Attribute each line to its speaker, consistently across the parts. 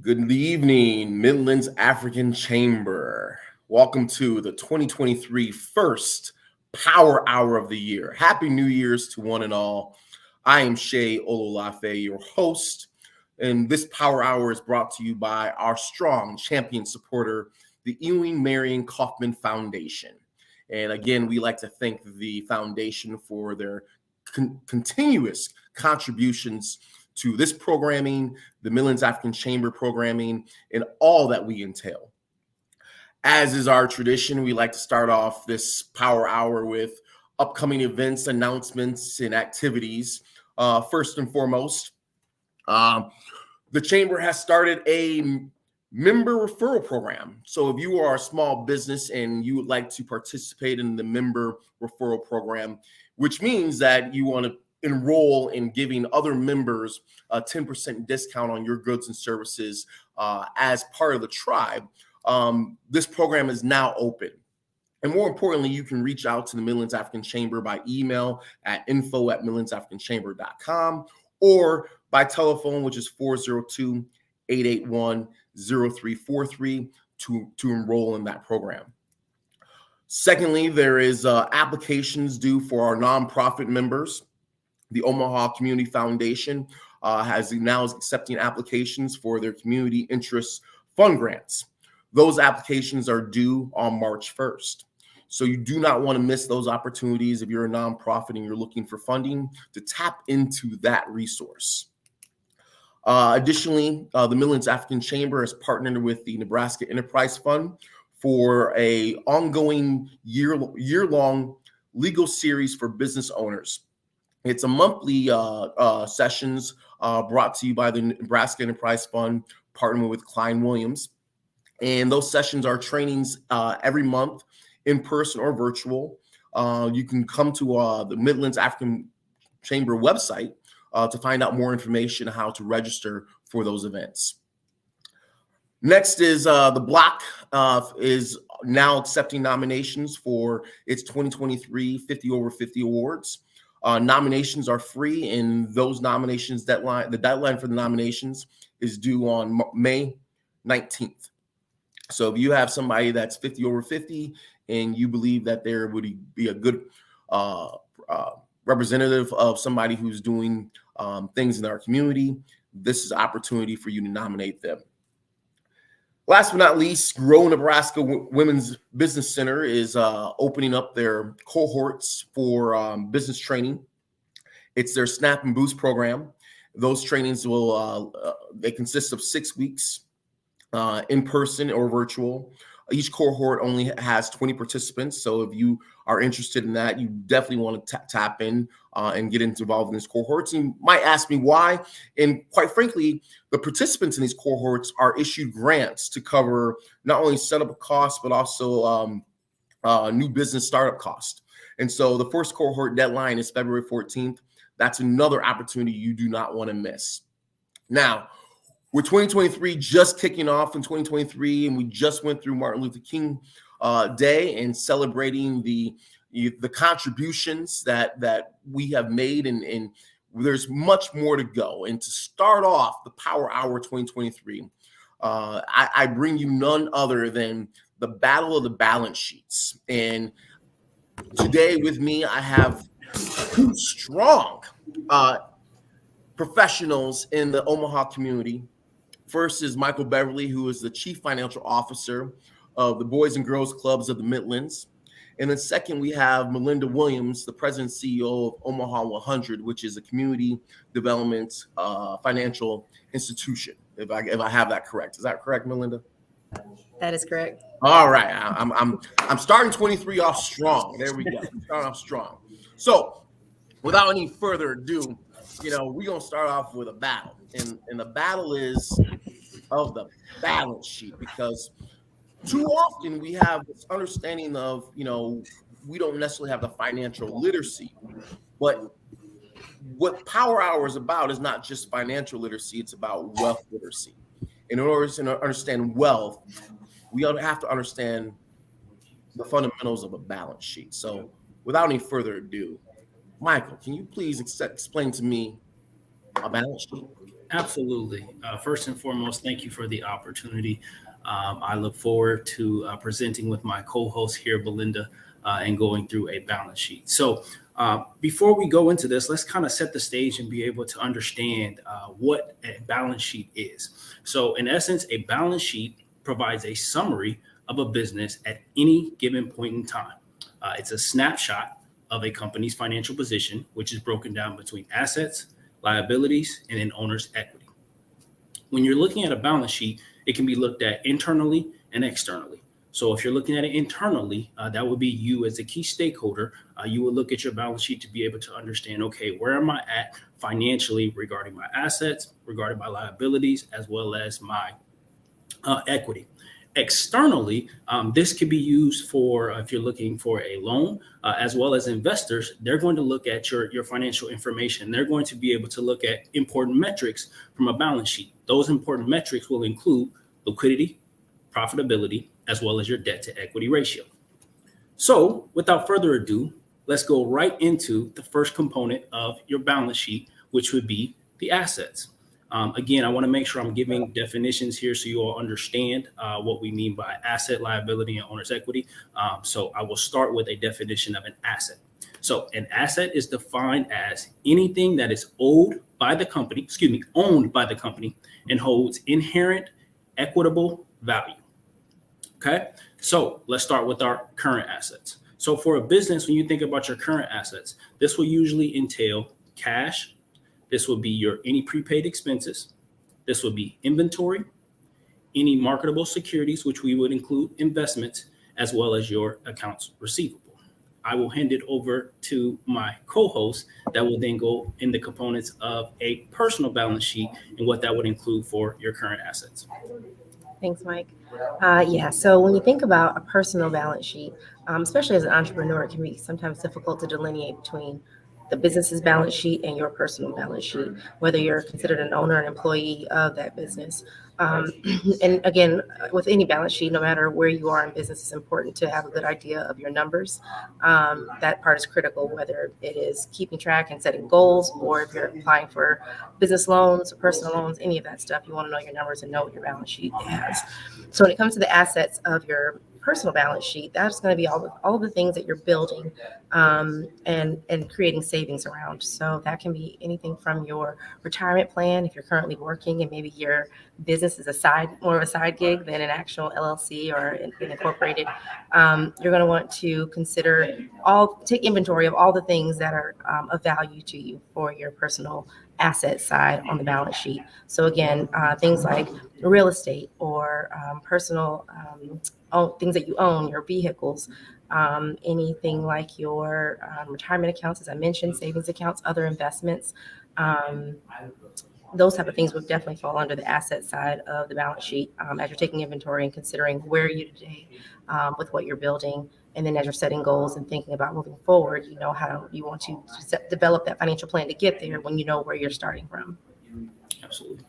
Speaker 1: Good evening, Midlands African Chamber. Welcome to the 2023 first Power Hour of the year. Happy New Year's to one and all. I am Shay Ololafe, your host, and this Power Hour is brought to you by our strong champion supporter, the Ewing Marion Kaufman Foundation. And again, we like to thank the foundation for their continuous contributions to this programming, the Midlands African Chamber programming, and all that we entail. As is our tradition, we like to start off this Power Hour with upcoming events, announcements, and activities. First and foremost, the Chamber has started a member referral program. So if you are a small business and you would like to participate in the member referral program, which means that you want to enroll in giving other members a 10% discount on your goods and services as part of the tribe, this program is now open. And more importantly, you can reach out to the Midlands African Chamber by email at info@midlandsafricanchamber.com or by telephone, which is 402-881-0343 to enroll in that program. Secondly, there is applications due for our nonprofit members. The Omaha Community Foundation is accepting applications for their community interest fund grants. Those applications are due on March 1st. So you do not want to miss those opportunities if you're a nonprofit and you're looking for funding to tap into that resource. Additionally, the Midlands African Chamber has partnered with the Nebraska Enterprise Fund for a ongoing year-long legal series for business owners. It's a monthly sessions brought to you by the Nebraska Enterprise Fund, partnering with Klein Williams. And those sessions are trainings every month, in person or virtual. You can come to the Midlands African Chamber website to find out more information on how to register for those events. Next is the Block is now accepting nominations for its 2023 50 Over 50 Awards. Nominations are free, and those nominations the deadline for the nominations is due on May 19th. So if you have somebody that's 50 over 50 and you believe that there would be a good representative of somebody who's doing things in our community, this is an opportunity for you to nominate them. Last but not least, Grow Nebraska Women's Business Center is opening up their cohorts for business training. It's their Snap and Boost program. Those trainings they consist of 6 weeks, in person or virtual. Each cohort only has 20 participants. So if you are interested in that, you definitely want to tap in and get involved in these cohorts. You might ask me why. And quite frankly, the participants in these cohorts are issued grants to cover not only setup costs, but also new business startup costs. And so the first cohort deadline is February 14th. That's another opportunity you do not want to miss. Now, with 2023 just kicking off in 2023, and we just went through Martin Luther King Day and celebrating the contributions that we have made, and there's much more to go. And to start off the Power Hour 2023, I bring you none other than the Battle of the Balance Sheets. And today with me, I have two strong professionals in the Omaha community. First is Michael Beverly, who is the Chief Financial Officer of the Boys and Girls Clubs of the Midlands. And then second, we have Malinda Williams, the President and CEO of Omaha 100, which is a community development financial institution, if I have that correct. Is that correct, Malinda?
Speaker 2: That is correct.
Speaker 1: All right. I'm starting 23 off strong. There we go. I'm starting off strong. So without any further ado, we're going to start off with a battle. And the battle is of the balance sheet, because too often we have this understanding of, we don't necessarily have the financial literacy. But what Power Hour is about is not just financial literacy, it's about wealth literacy. In order to understand wealth, we have to understand the fundamentals of a balance sheet. So without any further ado, Michael, can you please explain to me a balance sheet?
Speaker 3: Absolutely. First and foremost, thank you for the opportunity. I look forward to presenting with my co-host here, Belinda, and going through a balance sheet. So before we go into this, let's kind of set the stage and be able to understand what a balance sheet is. So in essence, a balance sheet provides a summary of a business at any given point in time. It's a snapshot of a company's financial position, which is broken down between assets, liabilities, and then owner's equity. When you're looking at a balance sheet, it can be looked at internally and externally. So if you're looking at it internally, that would be you as a key stakeholder. You would look at your balance sheet to be able to understand, okay, where am I at financially regarding my assets, regarding my liabilities, as well as my equity. Externally, this could be used for if you're looking for a loan, as well as investors. They're going to look at your financial information. They're going to be able to look at important metrics from a balance sheet. Those important metrics will include liquidity, profitability, as well as your debt to equity ratio. So without further ado, let's go right into the first component of your balance sheet, which would be the assets. Again, I want to make sure I'm giving definitions here so you all understand what we mean by asset, liability, and owner's equity. So I will start with a definition of an asset. So an asset is defined as anything that is owned by the company, and holds inherent equitable value. Okay, so let's start with our current assets. So for a business, when you think about your current assets, this will usually entail cash. This will be any prepaid expenses. This will be inventory, any marketable securities, which we would include investments, as well as your accounts receivable. I will hand it over to my co-host that will then go in the components of a personal balance sheet and what that would include for your current assets.
Speaker 2: Thanks, Mike. So when you think about a personal balance sheet, especially as an entrepreneur, it can be sometimes difficult to delineate between the business's balance sheet and your personal balance sheet, whether you're considered an owner, an employee of that business. And again, with any balance sheet, no matter where you are in business, it's important to have a good idea of your numbers. That part is critical, whether it is keeping track and setting goals, or if you're applying for business loans, personal loans, any of that stuff, you want to know your numbers and know what your balance sheet has. So when it comes to the assets of your personal balance sheet, that's going to be all of the things that you're building and creating savings around. So that can be anything from your retirement plan, if you're currently working and maybe your business is more of a side gig than an actual LLC or an incorporated. You're going to want to take inventory of all the things that are of value to you for your personal asset side on the balance sheet. So again, things like real estate or personal things that you own, your vehicles, anything like your retirement accounts, as I mentioned, savings accounts, other investments. Those type of things would definitely fall under the asset side of the balance sheet as you're taking inventory and considering where you today with what you're building. And then as you're setting goals and thinking about moving forward, you know how you want to develop that financial plan to get there when you know where you're starting from.
Speaker 3: Absolutely.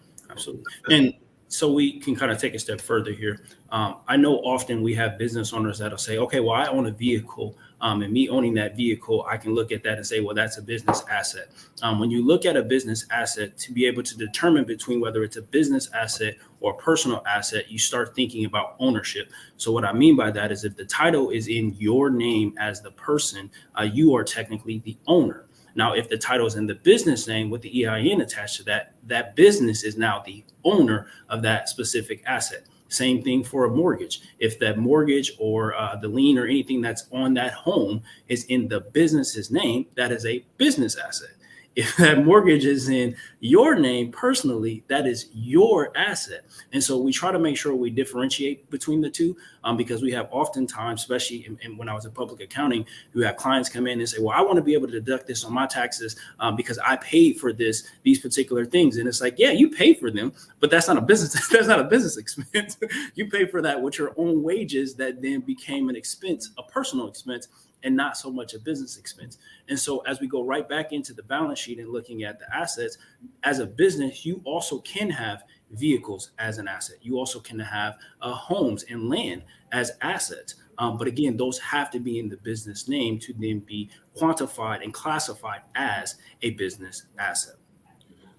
Speaker 3: And so we can kind of take a step further here. I know often we have business owners that'll say, okay, well, I own a vehicle, and me owning that vehicle, I can look at that and say, well, that's a business asset. When you look at a business asset, to be able to determine between whether it's a business asset or a personal asset, you start thinking about ownership. So what I mean by that is if the title is in your name as the person, you are technically the owner. Now, if the title is in the business name with the EIN attached to that, that business is now the owner of that specific asset. Same thing for a mortgage. If that mortgage or the lien or anything that's on that home is in the business's name, that is a business asset. If that mortgage is in your name personally, that is your asset. And so we try to make sure we differentiate between the two because we have oftentimes, especially when I was in public accounting, you have clients come in and say, well, I want to be able to deduct this on my taxes because I paid for these particular things. And it's like, yeah, you pay for them, but that's not a business. That's not a business expense. You pay for that with your own wages that then became an expense, a personal expense, and not so much a business expense. And so as we go right back into the balance sheet and looking at the assets, as a business, you also can have vehicles as an asset. You also can have homes and land as assets. But again, those have to be in the business name to then be quantified and classified as a business asset.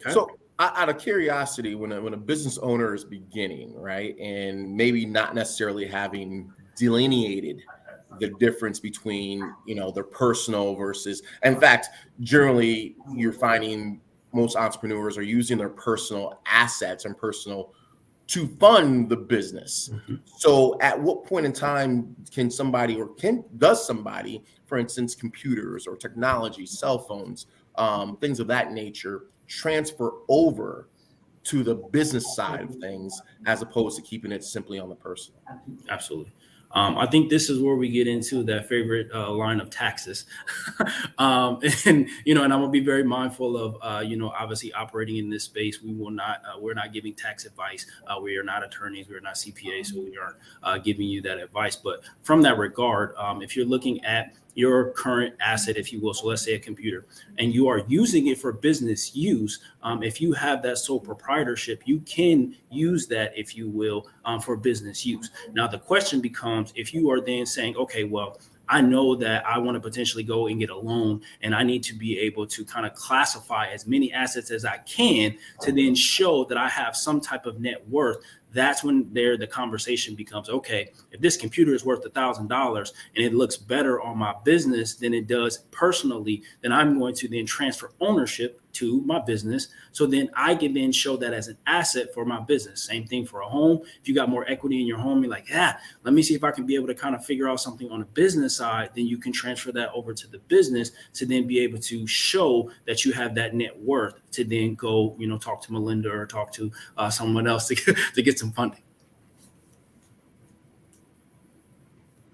Speaker 3: Okay?
Speaker 1: Out of curiosity, when a business owner is beginning, right, and maybe not necessarily having delineated the difference between, their personal versus, in fact, generally you're finding most entrepreneurs are using their personal assets and personal to fund the business.
Speaker 3: Mhm.
Speaker 1: So at what point in time can somebody, or does somebody, for instance, computers or technology, cell phones, things of that nature, transfer over to the business side of things as opposed to keeping it simply on the personal?
Speaker 3: Absolutely. I think this is where we get into that favorite line of taxes. And I'm gonna be very mindful of, obviously operating in this space. We're not giving tax advice. We are not attorneys. We are not CPAs. So we aren't giving you that advice. But from that regard, if you're looking at your current asset, if you will, so let's say a computer, and you are using it for business use, if you have that sole proprietorship, you can use that, if you will, for business use. Now, the question becomes, if you are then saying, okay, well, I know that I want to potentially go and get a loan, and I need to be able to kind of classify as many assets as I can to then show that I have some type of net worth. That's when the conversation becomes, okay, if this computer is worth $1,000 and it looks better on my business than it does personally, then I'm going to then transfer ownership to my business. So then I can then show that as an asset for my business. Same thing for a home. If you got more equity in your home, you're like, let me see if I can be able to kind of figure out something on the business side. Then you can transfer that over to the business to then be able to show that you have that net worth to then go, talk to Malinda or talk to someone else to get some funding.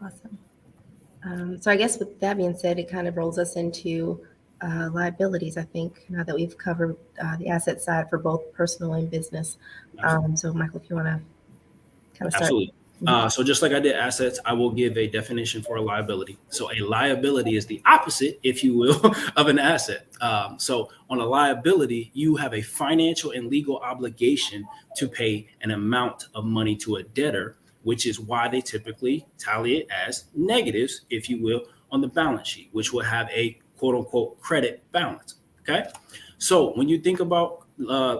Speaker 2: Awesome. So I guess with that being said, it kind of rolls us into liabilities, I think, now that we've covered the asset side for both personal and business. So Michael, if you want to kind of start.
Speaker 3: Absolutely. So just like I did assets, I will give a definition for a liability. So a liability is the opposite, if you will, of an asset. So on a liability, you have a financial and legal obligation to pay an amount of money to a debtor, which is why they typically tally it as negatives, if you will, on the balance sheet, which will have a quote unquote credit balance. Okay. So when you think about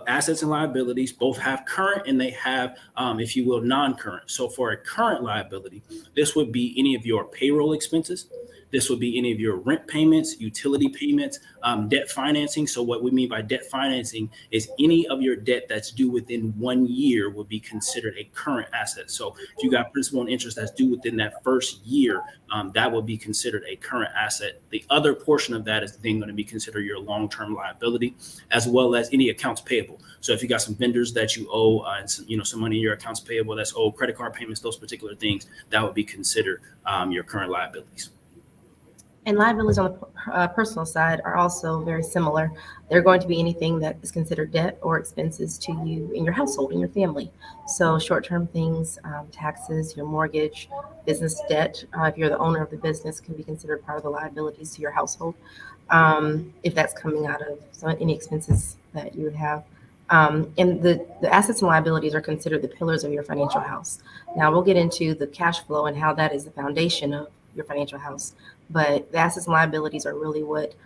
Speaker 3: assets and liabilities, both have current and they have, if you will, non-current. So for a current liability, this would be any of your payroll expenses. This would be any of your rent payments, utility payments, debt financing. So what we mean by debt financing is any of your debt that's due within 1 year would be considered a current asset. So if you got principal and interest that's due within that first year, that would be considered a current asset. The other portion of that is then going to be considered your long-term liability, as well as any accounts payable. So if you got some vendors that you owe, and some money in your accounts payable that's owed, credit card payments, those particular things, that would be considered your current liabilities.
Speaker 2: And liabilities on the personal side are also very similar. They're going to be anything that is considered debt or expenses to you in your household, in your family. So short-term things, taxes, your mortgage, business debt, if you're the owner of the business, can be considered part of the liabilities to your household, if that's coming out of any expenses that you would have. And the assets and liabilities are considered the pillars of your financial house. Now we'll get into the cash flow and how that is the foundation of your financial house. But the assets and liabilities are really what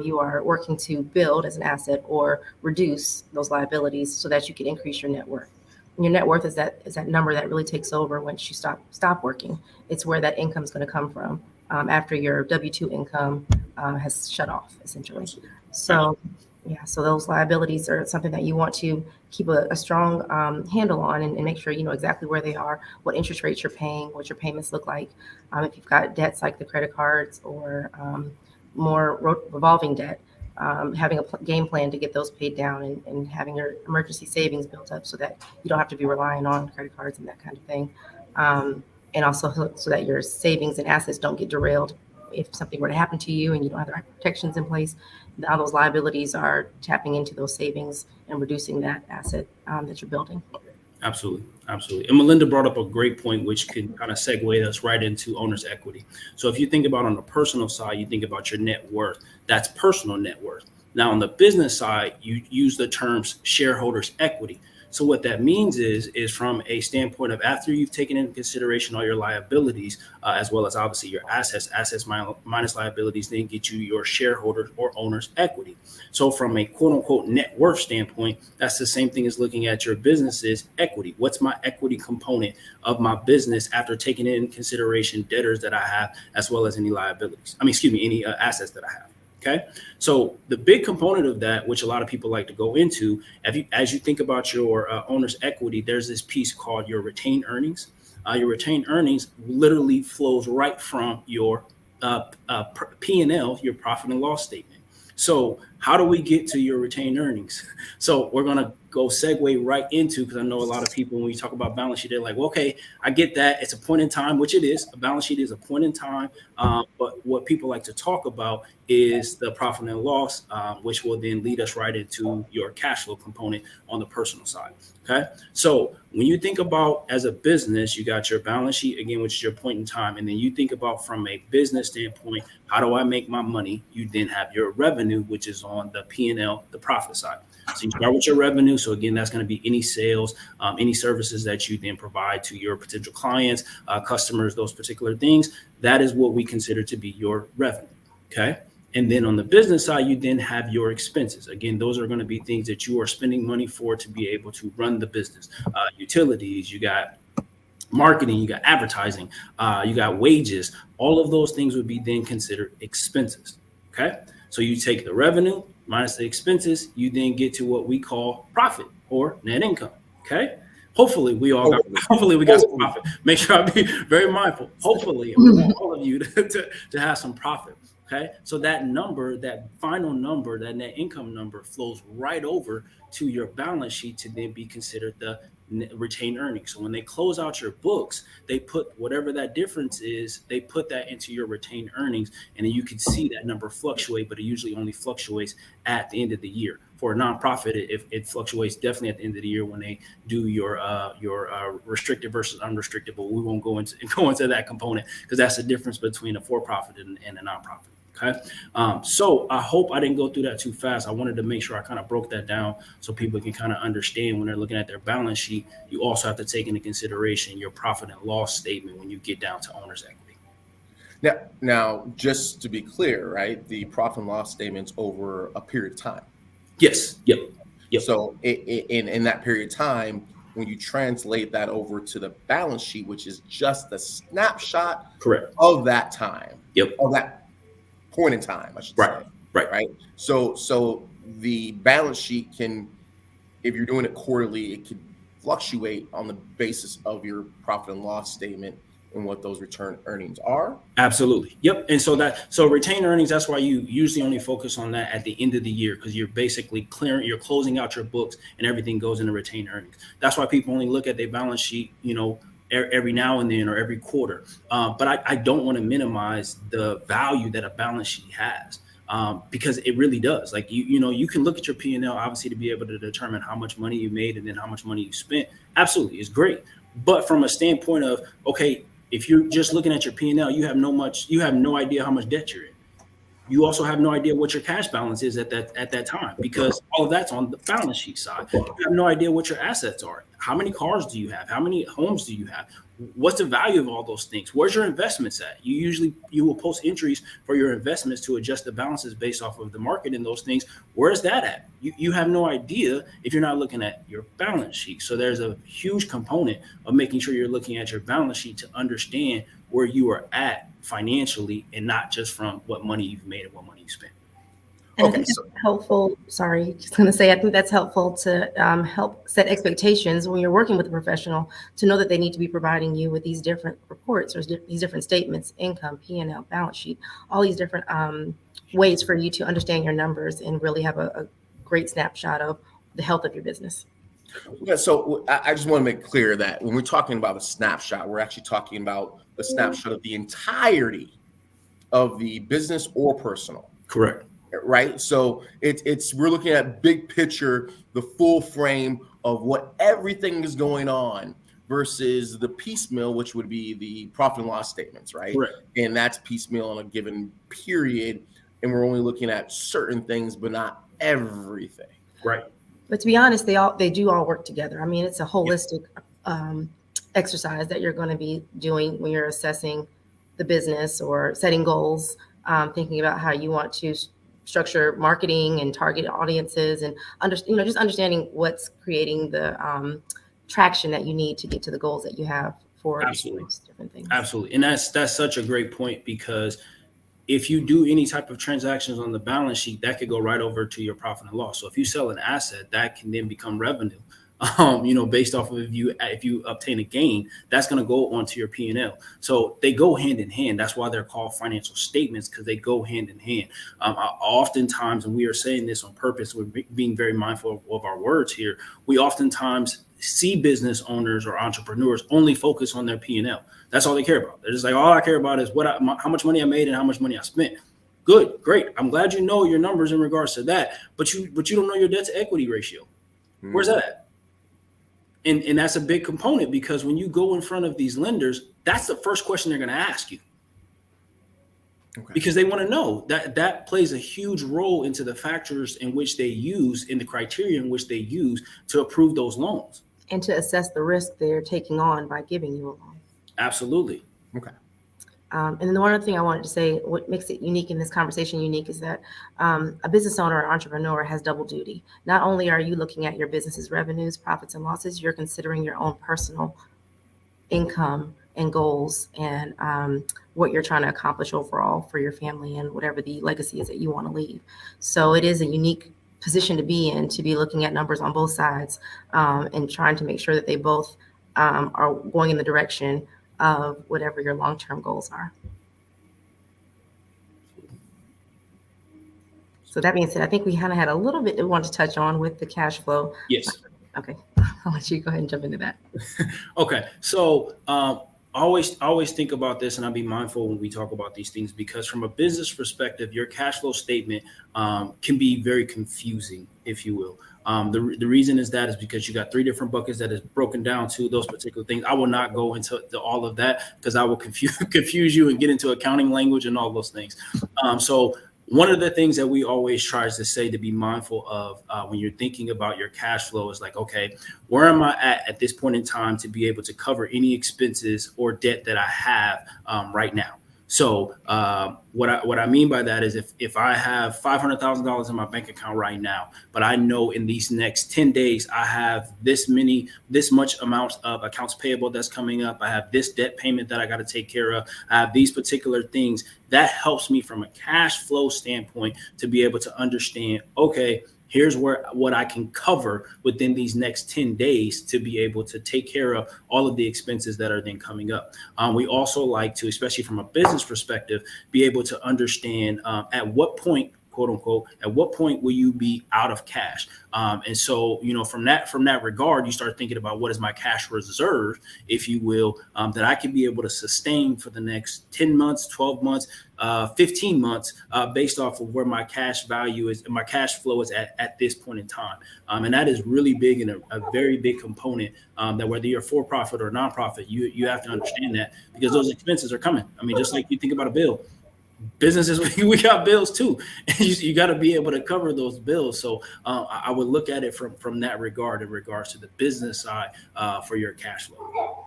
Speaker 2: you are working to build as an asset or reduce those liabilities so that you can increase your net worth. And your net worth is that number that really takes over once you stop working. It's where that income is going to come from after your W-2 income has shut off, essentially. So so those liabilities are something that you want to keep a strong handle on and make sure you know exactly where they are, what interest rates you're paying, what your payments look like. If you've got debts like the credit cards or more revolving debt, having a game plan to get those paid down and having your emergency savings built up so that you don't have to be relying on credit cards and that kind of thing. And also so that your savings and assets don't get derailed if something were to happen to you and you don't have the right protections in place. All those liabilities are tapping into those savings and reducing that asset that you're building.
Speaker 3: Absolutely. And Malinda brought up a great point, which can kind of segue us right into owner's equity. So if you think about on the personal side, you think about your net worth. That's personal net worth. Now, on the business side, you use the terms shareholders' equity. So what that means is from a standpoint of after you've taken into consideration all your liabilities, as well as obviously your assets minus liabilities, then get you your shareholders or owners equity. So from a quote unquote net worth standpoint, that's the same thing as looking at your business's equity. What's my equity component of my business after taking into consideration debtors that I have, as well as any liabilities? Any assets that I have. Okay. So the big component of that, which a lot of people like to go into, as you think about your owner's equity, there's this piece called your retained earnings. Your retained earnings literally flows right from your P&L, your profit and loss statement. So how do we get to your retained earnings? So we're going to go segue right into, because I know a lot of people, when we talk about balance sheet, they're like, well, okay, I get that. It's a point in time, which it is. A balance sheet is a point in time. But what people like to talk about is the profit and loss, which will then lead us right into your cash flow component on the personal side. Okay. So when you think about as a business, you got your balance sheet, again, which is your point in time. And then you think about from a business standpoint, how do I make my money? You then have your revenue, which is on the P&L, the profit side. So you start with your revenue. So again, that's going to be any sales, any services that you then provide to your potential clients, customers, those particular things. That is what we consider to be your revenue. Okay. And then on the business side, you then have your expenses. Again, those are going to be things that you are spending money for to be able to run the business. Utilities, you got marketing, you got advertising, you got wages. All of those things would be then considered expenses. Okay. So you take the revenue minus the expenses, you then get to what we call profit or net income. Okay. Hopefully we got some profit. Make sure I be very mindful. Hopefully we want all of you to have some profit. Okay. So that number, that final number, that net income number flows right over to your balance sheet to then be considered the retained earnings. So when they close out your books, they put whatever that difference is, they put that into your retained earnings. And then you can see that number fluctuate, but it usually only fluctuates at the end of the year. For a nonprofit, it fluctuates definitely at the end of the year when they do your restricted versus unrestricted, but we won't go into that component because that's the difference between a for-profit and a nonprofit. Okay. So I hope I didn't go through that too fast. I wanted to make sure I kind of broke that down so people can kind of understand when they're looking at their balance sheet. You also have to take into consideration your profit and loss statement when you get down to owner's equity.
Speaker 1: Now, just to be clear, right? The profit and loss statement's over a period of time.
Speaker 3: Yes. Yep.
Speaker 1: So in that period of time, when you translate that over to the balance sheet, which is just a snapshot
Speaker 3: Correct.
Speaker 1: of that time.
Speaker 3: Yep.
Speaker 1: Of that point in time, I should say.
Speaker 3: Right.
Speaker 1: So the balance sheet can, if you're doing it quarterly, it could fluctuate on the basis of your profit and loss statement and what those return earnings are.
Speaker 3: Absolutely. Yep. And so retained earnings, that's why you usually only focus on that at the end of the year, because you're basically you're closing out your books and everything goes into retained earnings. That's why people only look at their balance sheet, every now and then or every quarter. But I don't want to minimize the value that a balance sheet has, because it really does. Like, you can look at your P&L, obviously, to be able to determine how much money you made and then how much money you spent. Absolutely. It's great. But from a standpoint of, okay, if you're just looking at your P&L, you have no idea how much debt you're in. You also have no idea what your cash balance is at that time, because all of that's on the balance sheet side. You have no idea what your assets are. How many cars do you have? How many homes do you have? What's the value of all those things? Where's your investments at? You will post entries for your investments to adjust the balances based off of the market and those things. Where's that at? You have no idea if you're not looking at your balance sheet. So there's a huge component of making sure you're looking at your balance sheet to understand where you are at financially, and not just from what money you've made and what money you spent.
Speaker 2: And I think that's helpful. Sorry, just going to say, I think that's helpful to help set expectations when you're working with a professional, to know that they need to be providing you with these different reports or these different statements: income, P&L, balance sheet, all these different ways for you to understand your numbers and really have a great snapshot of the health of your business.
Speaker 1: Yeah, so I just want to make clear that when we're talking about a snapshot, we're actually talking about the snapshot of the entirety of the business or personal.
Speaker 3: Correct.
Speaker 1: Right. So we're looking at big picture, the full frame of what everything is going on, versus the piecemeal, which would be the profit and loss statements. Right.
Speaker 3: Correct.
Speaker 1: And that's piecemeal on a given period. And we're only looking at certain things, but not everything.
Speaker 3: Right.
Speaker 2: But to be honest, they do all work together. I mean, it's a holistic exercise that you're going to be doing when you're assessing the business or setting goals, thinking about how you want to structure marketing and target audiences, and just understanding what's creating the traction that you need to get to the goals that you have for
Speaker 3: Absolutely.
Speaker 2: those different things.
Speaker 3: Absolutely. And that's such a great point, because if you do any type of transactions on the balance sheet, that could go right over to your profit and loss. So if you sell an asset, that can then become revenue. Based off of if you obtain a gain, that's going to go onto your P&L. So they go hand in hand. That's why they're called financial statements, because they go hand in hand. Oftentimes, and we are saying this on purpose, we're being very mindful of our words here. We oftentimes see business owners or entrepreneurs only focus on their P&L. That's all they care about. They're just like, all I care about is how much money I made and how much money I spent. Good, great. I'm glad you know your numbers in regards to that, but you don't know your debt to equity ratio. Where's that at? And that's a big component, because when you go in front of these lenders, that's the first question they're going to ask you. Okay. Because they want to know that plays a huge role into the factors in which they use, in the criteria in which they use to approve those loans.
Speaker 2: And to assess the risk they're taking on by giving you a loan.
Speaker 3: Absolutely.
Speaker 1: Okay.
Speaker 2: And then the one other thing I wanted to say, what makes it unique in this conversation is that a business owner or entrepreneur has double duty. Not only are you looking at your business's revenues, profits, and losses, you're considering your own personal income and goals, and what you're trying to accomplish overall for your family and whatever the legacy is that you want to leave. So it is a unique position to be in, to be looking at numbers on both sides, and trying to make sure that they both are going in the direction of whatever your long-term goals are. So that being said, I think we kind of had a little bit we want to touch on with the cash flow.
Speaker 3: Yes.
Speaker 2: Okay, I'll let you go ahead and jump into that.
Speaker 3: Okay, so always think about this, and I'll be mindful when we talk about these things, because from a business perspective, your cash flow statement can be very confusing, if you will. The reason is because you got 3 different buckets that is broken down to those particular things. I will not go into all of that, because I will confuse you and get into accounting language and all those things. So one of the things that we always try to say to be mindful of when you're thinking about your cash flow is like, okay, where am I at this point in time to be able to cover any expenses or debt that I have right now? So what I mean by that is if I have $500,000 in my bank account right now, but I know in these next 10 days, I have this much amount of accounts payable that's coming up. I have this debt payment that I got to take care of. I have these particular things that helps me from a cash flow standpoint to be able to understand, okay, here's what I can cover within these next 10 days to be able to take care of all of the expenses that are then coming up. We also like to, especially from a business perspective, be able to understand at what point, quote unquote, at what point will you be out of cash? And so, from that regard, you start thinking about what is my cash reserve, if you will, that I can be able to sustain for the next 10 months, 12 months, 15 months, based off of where my cash value is and my cash flow is at this point in time. And that is really big and a very big component, that whether you're for profit or nonprofit, you have to understand that, because those expenses are coming. I mean, just like you think about a bill. Businesses, we got bills too. You got to be able to cover those bills. So I would look at it from that regard, in regards to the business side for your cash flow.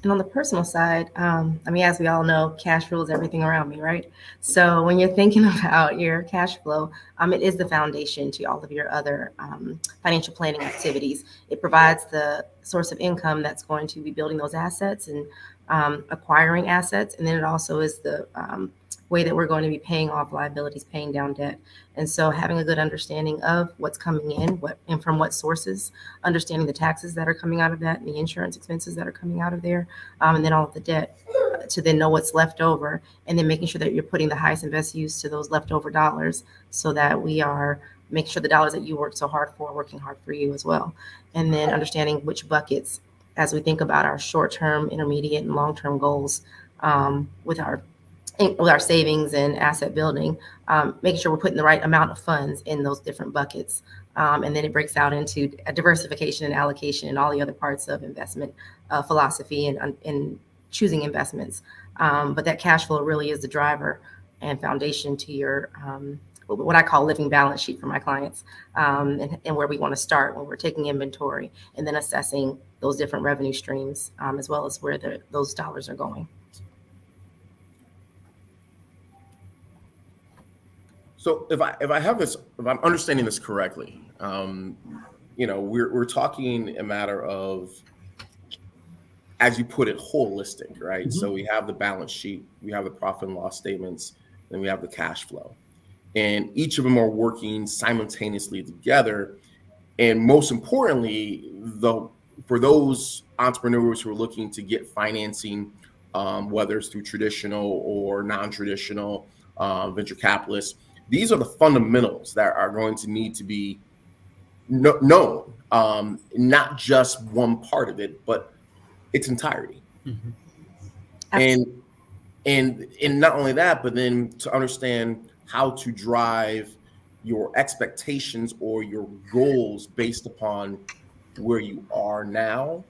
Speaker 2: And on the personal side, as we all know, cash rules everything around me, right? So when you're thinking about your cash flow, it is the foundation to all of your other financial planning activities. It provides the source of income that's going to be building those assets and acquiring assets. And then it also is the way that we're going to be paying off liabilities, paying down debt. And so having a good understanding of what's coming in, and from what sources, understanding the taxes that are coming out of that and the insurance expenses that are coming out of there, and then all of the debt, to then know what's left over, and then making sure that you're putting the highest and best use to those leftover dollars, so that we are making sure the dollars that you worked so hard for are working hard for you as well. And then understanding which buckets, as we think about our short-term, intermediate, and long-term goals, with our savings and asset building, making sure we're putting the right amount of funds in those different buckets. And then it breaks out into a diversification and allocation and all the other parts of investment philosophy and choosing investments. But that cash flow really is the driver and foundation to your what I call living balance sheet for my clients, and where we want to start when we're taking inventory and then assessing those different revenue streams, as well as where those dollars are going.
Speaker 1: So if I'm understanding this correctly, we're talking a matter of, as you put it, holistic, right? Mm-hmm. So we have the balance sheet, we have the profit and loss statements, and we have the cash flow. And each of them are working simultaneously together. And most importantly, for those entrepreneurs who are looking to get financing, whether it's through traditional or non-traditional venture capitalists, these are the fundamentals that are going to need to be known, not just one part of it, but its entirety. Mm-hmm. And not only that, but then to understand how to drive your expectations or your goals based upon where you are now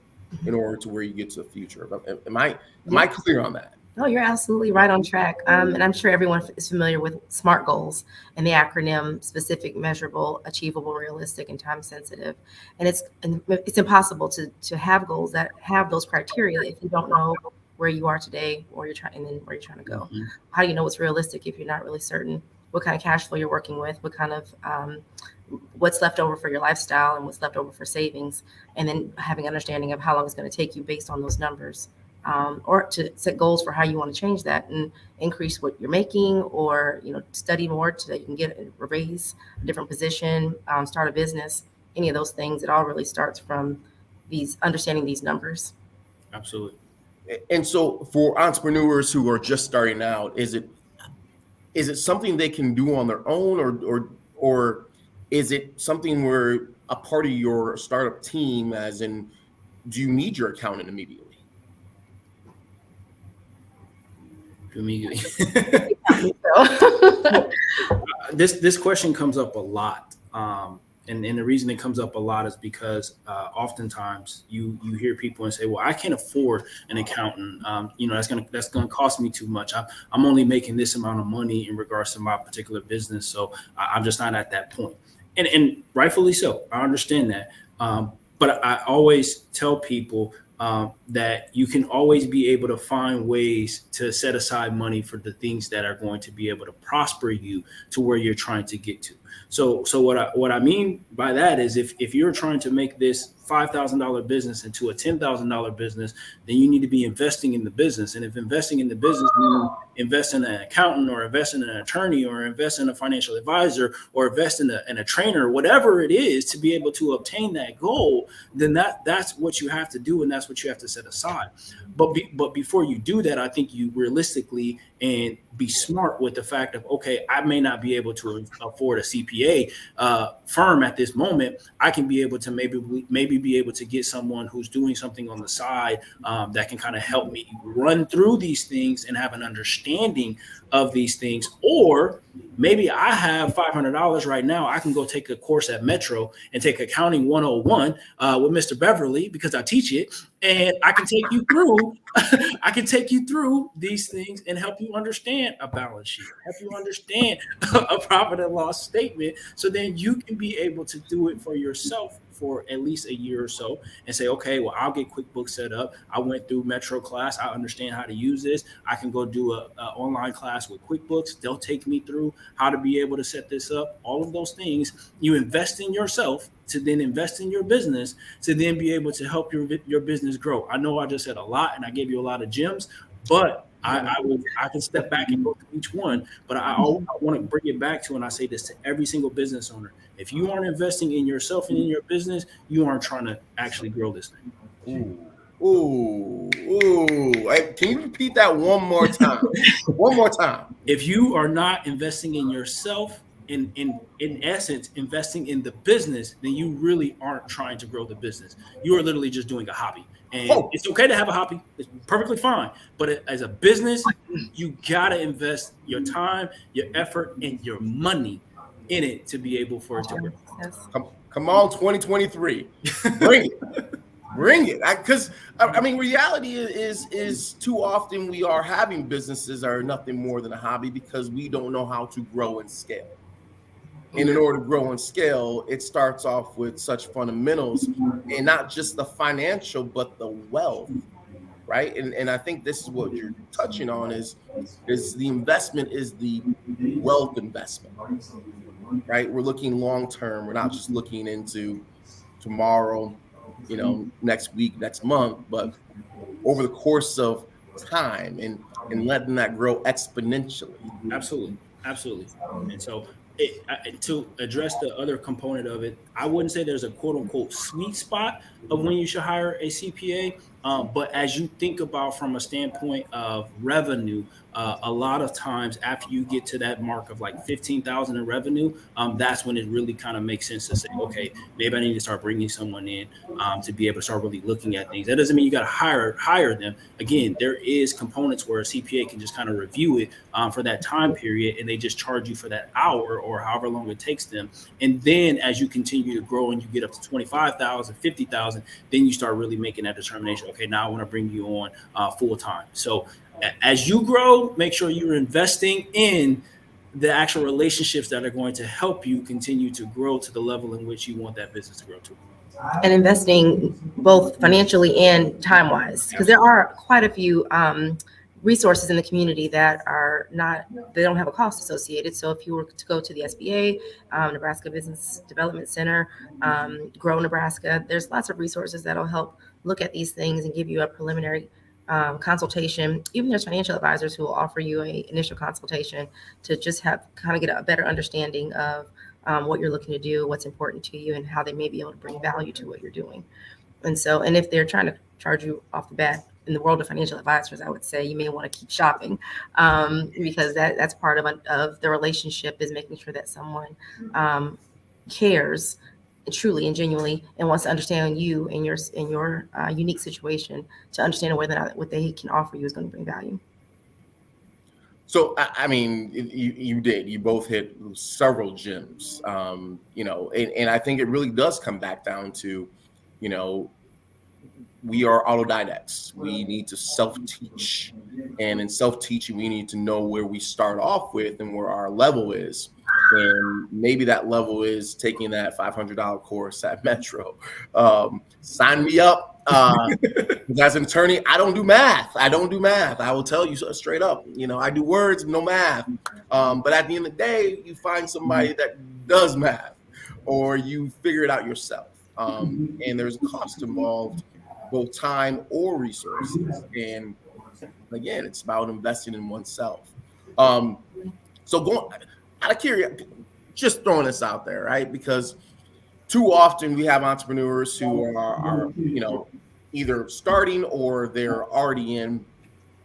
Speaker 1: in order to where you get to the future. Am I clear on that?
Speaker 2: No, you're absolutely right on track. And I'm sure everyone is familiar with SMART goals and the acronym: specific, measurable, achievable, realistic, and time sensitive. And it's impossible to have goals that have those criteria if you don't know where you are today, where you're trying to go. Mm-hmm. How do you know what's realistic if you're not really certain what kind of cash flow you're working with, what kind of what's left over for your lifestyle and what's left over for savings, and then having an understanding of how long it's going to take you based on those numbers. Or to set goals for how you want to change that and increase what you're making, or study more so that you can get a raise, a different position, start a business. Any of those things, it all really starts from understanding these numbers.
Speaker 3: Absolutely.
Speaker 1: And so, for entrepreneurs who are just starting out, is it something they can do on their own, or is it something where a part of your startup team, as in, do you need your accountant immediately?
Speaker 3: This question comes up a lot, and the reason it comes up a lot is because oftentimes you hear people and say, well, I can't afford an accountant, that's gonna cost me too much. I'm only making this amount of money in regards to my particular business, so I'm just not at that point. And rightfully so, I understand that, but I always tell people that you can always be able to find ways to set aside money for the things that are going to be able to prosper you to where you're trying to get to. So what I mean by that is if you're trying to make this $5,000 business into a $10,000 business, then you need to be investing in the business. And if investing in the business means invest in an accountant, or invest in an attorney, or invest in a financial advisor, or invest in a trainer, whatever it is to be able to obtain that goal, then that's what you have to do, and that's what you have to set aside. But before you do that, I think you realistically and be smart with the fact of, okay, I may not be able to afford a CPA firm at this moment. I can be able to maybe be able to get someone who's doing something on the side that can kind of help me run through these things and have an understanding of these things. Or maybe I have $500 right now. I can go take a course at Metro and take Accounting 101 with Mr. Beverly, because I teach it, and I can take you through. I can take you through these things and help you understand a balance sheet, help you understand a profit and loss statement, so then you can be able to do it for yourself for at least a year or so and say, okay, well, I'll get QuickBooks set up. I went through Metro class. I understand how to use this. I can go do a online class with QuickBooks. They'll take me through how to be able to set this up. All of those things, you invest in yourself to then invest in your business to then be able to help your business grow. I know I just said a lot and I gave you a lot of gems, but I can step back and go through each one, but I want to bring it back to, and I say this to every single business owner: if you aren't investing in yourself and in your business, you aren't trying to actually grow this thing.
Speaker 1: Ooh. Can you repeat that one more time? One more time.
Speaker 3: If you are not investing in yourself, in essence, investing in the business, then you really aren't trying to grow the business. You are literally just doing a hobby. And it's okay to have a hobby. It's perfectly fine. But as a business, you got to invest your time, your effort, and your money in it to be able for it to work.
Speaker 1: Come on, 2023. Bring it. Because, I mean, reality is too often we are having businesses are nothing more than a hobby because we don't know how to grow and scale. And in order to grow and scale, it starts off with such fundamentals, and not just the financial, but the wealth, right? And I think this is what you're touching on is the investment is the wealth investment, right? We're looking long term. We're not just looking into tomorrow, next week, next month, but over the course of time and letting that grow exponentially.
Speaker 3: Absolutely. And so, to address the other component of it, I wouldn't say there's a quote unquote sweet spot of when you should hire a CPA. But as you think about from a standpoint of revenue, a lot of times after you get to that mark of like 15,000 in revenue, that's when it really kind of makes sense to say, okay, maybe I need to start bringing someone in to be able to start really looking at things. That doesn't mean you got to hire them. Again, there is components where a CPA can just kind of review it for that time period, and they just charge you for that hour or however long it takes them. And then as you continue to grow and you get up to 25,000, 50,000, then you start really making that determination. Okay, now I want to bring you on full time. So as you grow, make sure you're investing in the actual relationships that are going to help you continue to grow to the level in which you want that business to grow to.
Speaker 2: And investing both financially and time-wise, because there are quite a few resources in the community that they don't have a cost associated. So if you were to go to the SBA, Nebraska Business Development Center, Grow Nebraska, there's lots of resources that'll help look at these things and give you a preliminary consultation. Even there's financial advisors who will offer you an initial consultation to just get a better understanding of what you're looking to do, what's important to you, and how they may be able to bring value to what you're doing. And if they're trying to charge you off the bat, in the world of financial advisors, I would say you may want to keep shopping because that's part of the relationship, is making sure that someone cares truly and genuinely and wants to understand you and your unique situation, to understand whether or not what they can offer you is going to bring value.
Speaker 1: So, I mean, you both hit several gems, and I think it really does come back down to, we are autodidacts. We need to self-teach. And in self-teaching, we need to know where we start off with and where our level is. And maybe that level is taking that $500 course at Metro. Sign me up. As an attorney, I don't do math. I will tell you straight up. I do words, no math. But at the end of the day, you find somebody that does math, or you figure it out yourself. And there's a cost involved, both time or resources. And again, it's about investing in oneself. So going out of curiosity, just throwing this out there, right? Because too often we have entrepreneurs who are either starting or they're already in.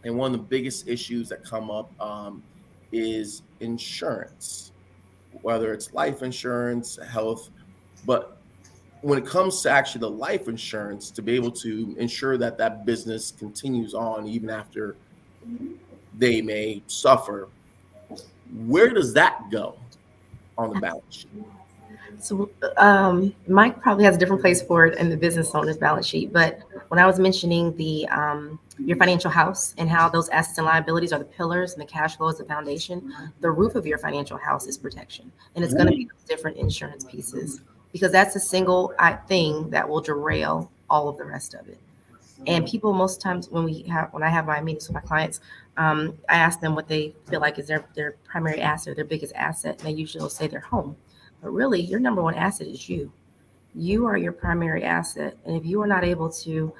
Speaker 1: And one of the biggest issues that come up is insurance, whether it's life insurance, health, but when it comes to actually the life insurance, to be able to ensure that business continues on even after they may suffer, where does that go on the balance sheet?
Speaker 2: So Mike probably has a different place for it in the business owner's balance sheet. But when I was mentioning your financial house and how those assets and liabilities are the pillars and the cash flow is the foundation, the roof of your financial house is protection. And it's going to be different insurance pieces, because that's a single thing that will derail all of the rest of it. And people, most times when I have my meetings with my clients, I ask them what they feel like is their primary asset, their biggest asset. And they usually will say their home. But really, your number one asset is you. You are your primary asset. And if you are not able to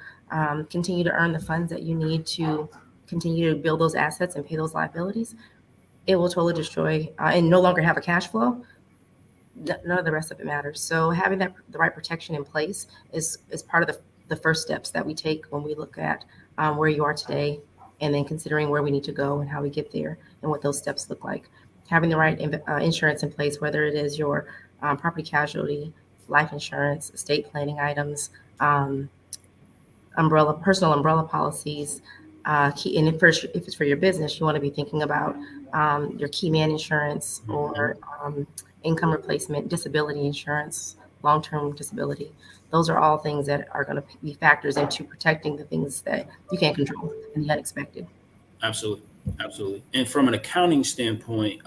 Speaker 2: continue to earn the funds that you need to continue to build those assets and pay those liabilities, it will totally destroy and no longer have a cash flow. None of the rest of it matters. So having the right protection in place is part of the first steps that we take when we look at where you are today, and then considering where we need to go and how we get there and what those steps look like. Having the right insurance in place, whether it is your property casualty, life insurance, estate planning items, personal umbrella policies, and if it's for your business, you want to be thinking about your key man insurance or income replacement, disability insurance, long-term disability. Those are all things that are going to be factors into protecting the things that you can't control and the unexpected.
Speaker 3: Absolutely. Absolutely. And from an accounting standpoint,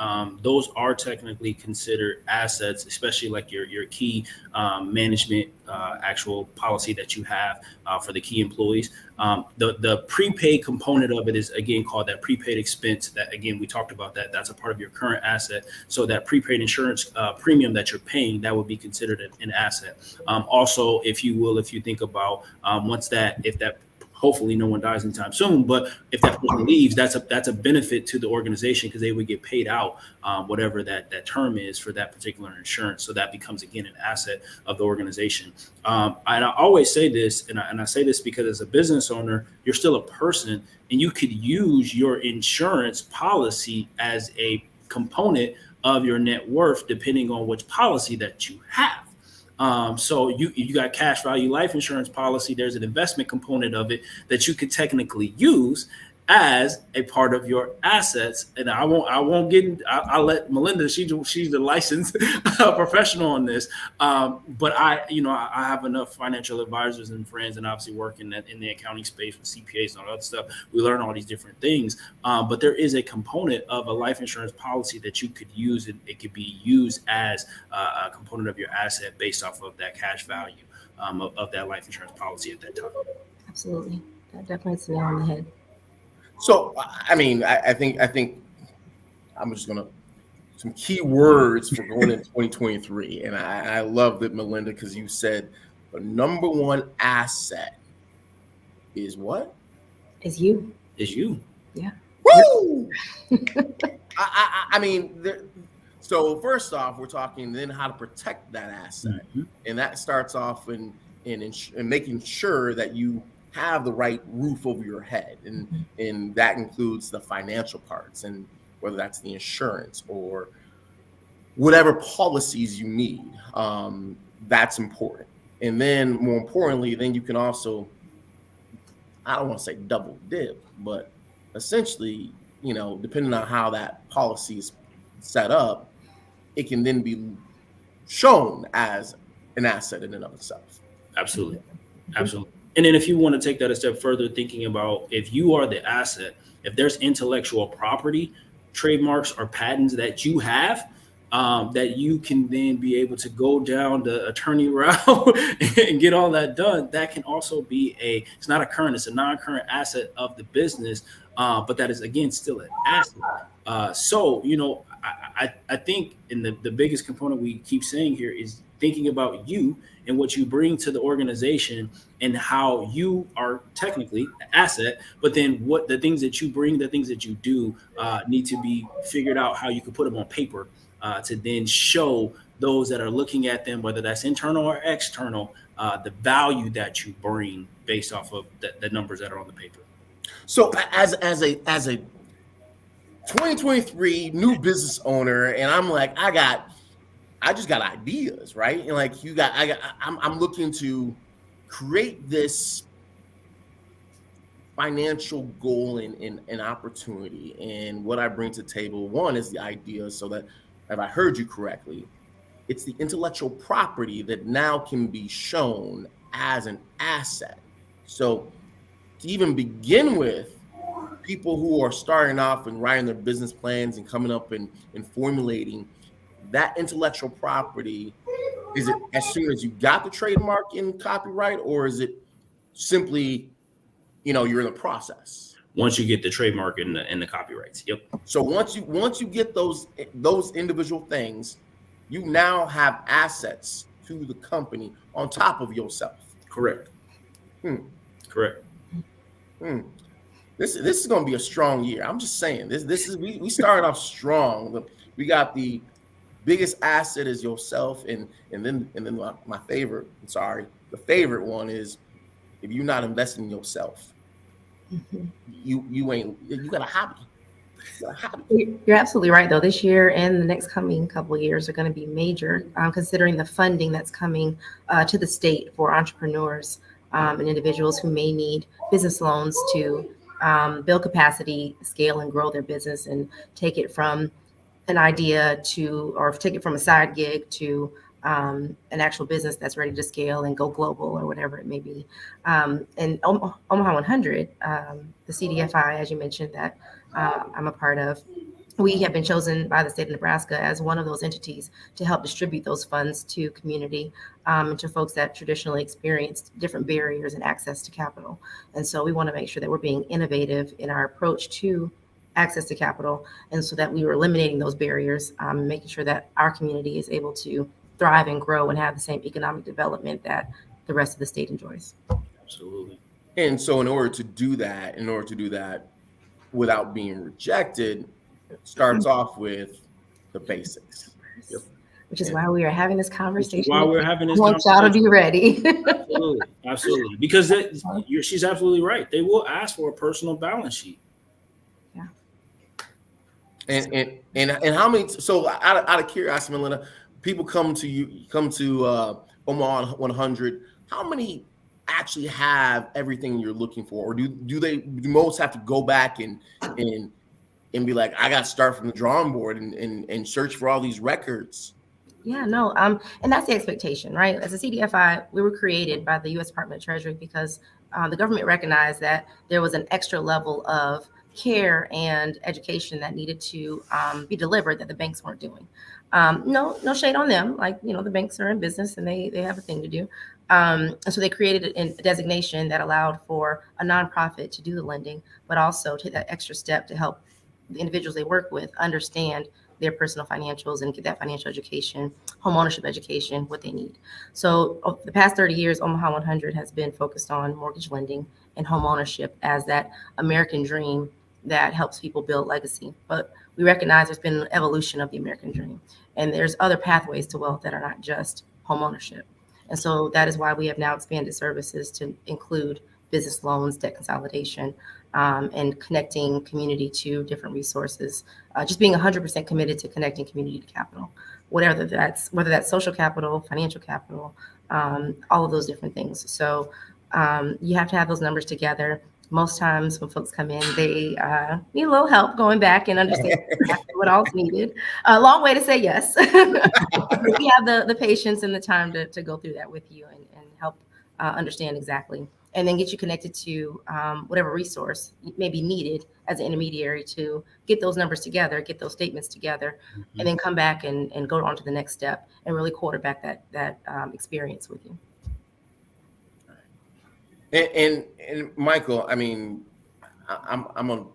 Speaker 3: those are technically considered assets, especially like your key management actual policy that you have for the key employees. The prepaid component of it is, again, called that prepaid expense. That, again, we talked about that. That's a part of your current asset. So that prepaid insurance premium that you're paying, that would be considered an asset. Also, if you think about if that hopefully no one dies anytime soon, but if that person leaves, that's a benefit to the organization, because they would get paid out whatever that term is for that particular insurance. So that becomes, again, an asset of the organization. And I always say this, and I say this because as a business owner, you're still a person, and you could use your insurance policy as a component of your net worth, depending on which policy that you have. So you got cash value life insurance policy. There's an investment component of it that you could technically use as a part of your assets. And I'll let Malinda, she's the licensed professional on this. But I have enough financial advisors and friends, and obviously working in the accounting space with CPAs and all that stuff. We learn all these different things. But there is a component of a life insurance policy that you could use, and it could be used as a component of your asset based off of that cash value of that life insurance policy at that time.
Speaker 2: Absolutely. That definitely hits the nail on the head.
Speaker 1: So, I mean, I think I'm just gonna some key words for going into 2023, and I love that, Malinda, because you said the number one asset is what?
Speaker 2: Is you.
Speaker 3: Is you.
Speaker 2: Yeah.
Speaker 1: Woo! I mean, so first off, we're talking then how to protect that asset, and that starts off in making sure that you have the right roof over your head, and that includes the financial parts, and whether that's the insurance or whatever policies you need, that's important. And then more importantly, then you can also, I don't want to say double dip, but essentially, depending on how that policy is set up, it can then be shown as an asset in and of itself.
Speaker 3: Absolutely. And then if you want to take that a step further, thinking about if you are the asset, if there's intellectual property, trademarks, or patents that you have, that you can then be able to go down the attorney route and get all that done, that can also be it's not a current, it's a non-current asset of the business, but that is, again, still an asset. So, I think in the biggest component we keep saying here is thinking about you and what you bring to the organization, and how you are technically an asset, but then what the things that you bring, the things that you do need to be figured out how you can put them on paper to then show those that are looking at them, whether that's internal or external, the value that you bring based off of the numbers that are on the paper.
Speaker 1: So as a 2023 new business owner, and I'm like, I just got ideas, right? And like I'm looking to create this financial goal and opportunity. And what I bring to the table, one is the idea, so that if I heard you correctly, it's the intellectual property that now can be shown as an asset. So to even begin with, people who are starting off and writing their business plans and coming up and formulating that intellectual property, is it as soon as you got the trademark and copyright, or is it simply, you're in the process?
Speaker 3: Once you get the trademark and the copyrights. Yep.
Speaker 1: So once you get those individual things, you now have assets to the company on top of yourself.
Speaker 3: Correct. Correct.
Speaker 1: This is going to be a strong year. I'm just saying, we started off strong. We got the biggest asset is yourself, and then my favorite. The favorite one is, if you're not investing in yourself, you got a hobby.
Speaker 2: You're absolutely right, though. This year and the next coming couple of years are going to be major, considering the funding that's coming to the state for entrepreneurs and individuals who may need business loans to build capacity, scale, and grow their business, and take it from an idea to, or take it from a side gig to an actual business that's ready to scale and go global or whatever it may be. And Omaha 100, the CDFI, as you mentioned, that I'm a part of, we have been chosen by the state of Nebraska as one of those entities to help distribute those funds to community and to folks that traditionally experienced different barriers and access to capital. And so we want to make sure that we're being innovative in our approach to access to capital, and so that we were eliminating those barriers, making sure that our community is able to thrive and grow and have the same economic development that the rest of the state enjoys.
Speaker 3: Absolutely.
Speaker 1: And so in order to do that without being rejected, it starts off with the basics.
Speaker 3: Yep.
Speaker 2: Which is why we are having this conversation.
Speaker 3: Why we're having this
Speaker 2: I want y'all to be ready.
Speaker 3: Absolutely. Because she's absolutely right. They will ask for a personal balance sheet.
Speaker 2: Yeah.
Speaker 1: And how many? So out of curiosity, Malinda, people come to Omaha 100. How many actually have everything you're looking for, or do most have to go back and be like, I got to start from the drawing board and search for all these records?
Speaker 2: Yeah, no, and that's the expectation, right? As a CDFI, we were created by the U.S. Department of Treasury because the government recognized that there was an extra level of care and education that needed to be delivered that the banks weren't doing. No shade on them. Like, the banks are in business and they have a thing to do. And so they created a designation that allowed for a nonprofit to do the lending, but also take that extra step to help the individuals they work with understand their personal financials and get that financial education, home ownership education, what they need. So the past 30 years, Omaha 100 has been focused on mortgage lending and home ownership as that American dream that helps people build legacy. But we recognize there's been an evolution of the American dream, and there's other pathways to wealth that are not just home ownership. And so that is why we have now expanded services to include business loans, debt consolidation, and connecting community to different resources, just being 100% committed to connecting community to capital, whether that's social capital, financial capital, all of those different things. So you have to have those numbers together. Most times when folks come in, they need a little help going back and understanding what all's needed. A long way to say yes. We have the patience and the time to go through that with you and help understand exactly, and then get you connected to whatever resource may be needed as an intermediary to get those numbers together, get those statements together, and then come back and go on to the next step and really quarterback that experience with you.
Speaker 1: And Michael, I mean, I'm gonna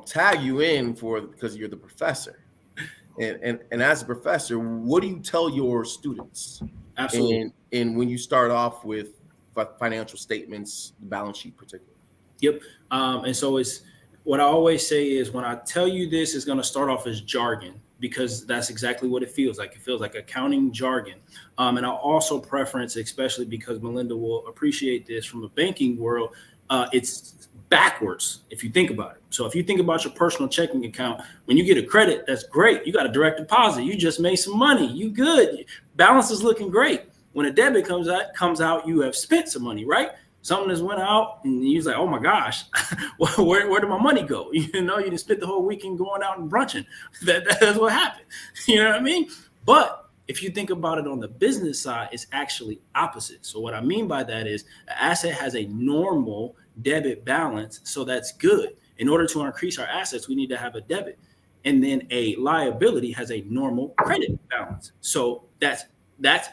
Speaker 1: tag you in because you're the professor, and as a professor, what do you tell your students?
Speaker 3: Absolutely.
Speaker 1: And when you start off with financial statements, the balance sheet particularly.
Speaker 3: Yep. And so it's what I always say is, when I tell you this, it's going to start off as jargon, because that's exactly what it feels like. It feels like accounting jargon. And I'll also preference, especially because Malinda will appreciate this from a banking world, it's backwards if you think about it. So if you think about your personal checking account, when you get a credit, that's great. You got a direct deposit. You just made some money. You good. Balance is looking great. When a debit comes out, you have spent some money, right? Something has went out and you're like, oh my gosh, where did my money go? You didn't spend the whole weekend going out and brunching. That's what happened. You know what I mean? But if you think about it on the business side, it's actually opposite. So what I mean by that is an asset has a normal debit balance. So that's good. In order to increase our assets, we need to have a debit. And then a liability has a normal credit balance. So that's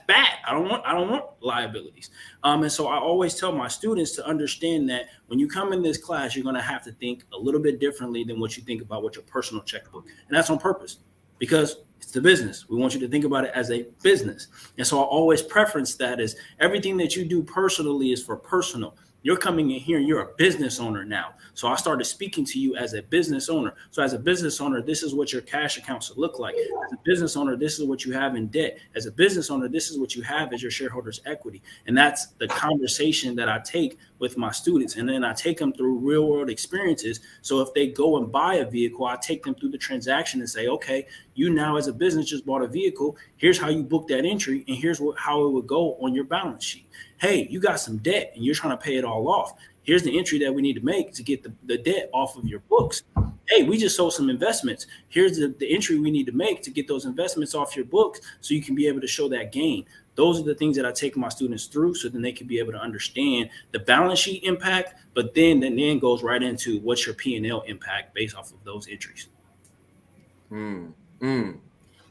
Speaker 3: bad. I don't want liabilities. And so I always tell my students to understand that when you come in this class, you're going to have to think a little bit differently than what you think about with your personal checkbook. And that's on purpose, because it's the business. We want you to think about it as a business. And so I always preference that as everything that you do personally is for personal. You're coming in here and you're a business owner now. So I started speaking to you as a business owner. So as a business owner, this is what your cash accounts should look like. As a business owner, this is what you have in debt. As a business owner, this is what you have as your shareholders' equity. And that's the conversation that I take with my students. And then I take them through real world experiences. So if they go and buy a vehicle, I take them through the transaction and say, okay, you now as a business just bought a vehicle. Here's how you book that entry. And here's how it would go on your balance sheet. Hey, you got some debt and you're trying to pay it all off. Here's the entry that we need to make to get the debt off of your books. Hey, we just sold some investments. Here's the entry we need to make to get those investments off your books so you can be able to show that gain. Those are the things that I take my students through so then they can be able to understand the balance sheet impact, but then goes right into what's your P&L impact based off of those entries.